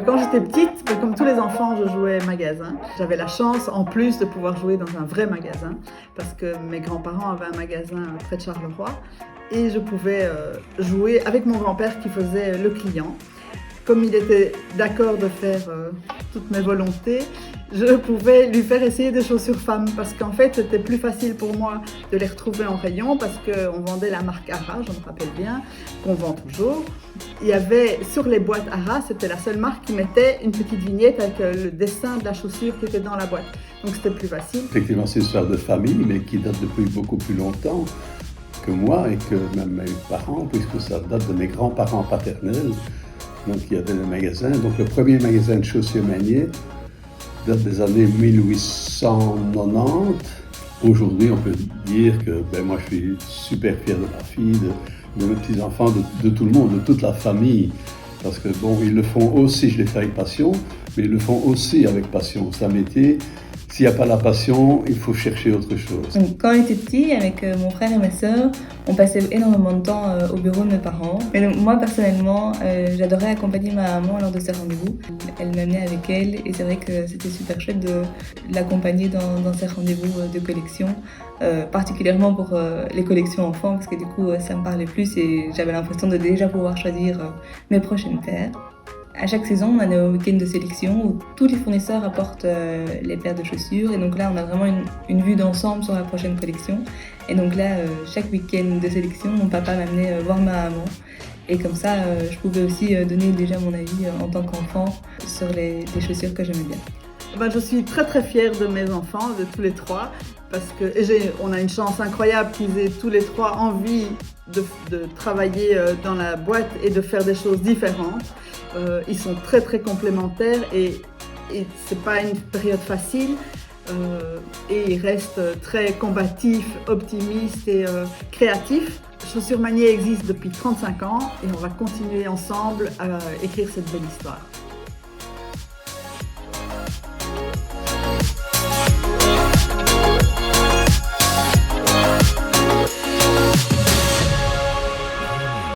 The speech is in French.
Quand j'étais petite, comme tous les enfants, je jouais magasin. J'avais la chance, en plus, de pouvoir jouer dans un vrai magasin, parce que mes grands-parents avaient un magasin près de Charleroi, et je pouvais jouer avec mon grand-père qui faisait le client. Comme il était d'accord de faire toutes mes volontés, je pouvais lui faire essayer des chaussures femmes parce qu'en fait c'était plus facile pour moi de les retrouver en rayon parce qu'on vendait la marque Ara, je me rappelle bien, qu'on vend toujours. Il y avait sur les boîtes Ara, c'était la seule marque qui mettait une petite vignette avec le dessin de la chaussure qui était dans la boîte. Donc c'était plus facile. Effectivement, c'est une histoire de famille, mais qui date depuis beaucoup plus longtemps que moi et que même mes parents, puisque ça date de mes grands-parents paternels. Donc il y avait le magasin. Donc le premier magasin de chaussures Magnier date des années 1890. Aujourd'hui, on peut dire que moi je suis super fier de ma fille, de mes petits-enfants, de tout le monde, de toute la famille. Parce que ils le font aussi, je l'ai fait avec passion, mais ils le font aussi avec passion. C'est un métier. S'il n'y a pas la passion, il faut chercher autre chose. Donc, quand on était petit, avec mon frère et ma sœur, on passait énormément de temps au bureau de mes parents. Mais donc, moi, personnellement, j'adorais accompagner ma maman lors de ses rendez-vous. Elle m'amenait avec elle et c'est vrai que c'était super chouette de l'accompagner dans ses rendez-vous de collection, particulièrement pour les collections enfants, parce que du coup, ça me parlait plus et j'avais l'impression de déjà pouvoir choisir mes prochaines paires. À chaque saison, on a nos week-ends de sélection où tous les fournisseurs apportent les paires de chaussures. Et donc là, on a vraiment une vue d'ensemble sur la prochaine collection. Et donc là, chaque week-end de sélection, mon papa m'amenait voir ma maman. Et comme ça, je pouvais aussi donner déjà mon avis en tant qu'enfant sur les chaussures que j'aimais bien. Je suis très très fière de mes enfants, de tous les trois, parce on a une chance incroyable qu'ils aient tous les trois envie de travailler dans la boîte et de faire des choses différentes. Ils sont très très complémentaires et c'est pas une période facile. Et ils restent très combatifs, optimistes et créatifs. Chaussures Magnier existe depuis 35 ans et on va continuer ensemble à écrire cette belle histoire.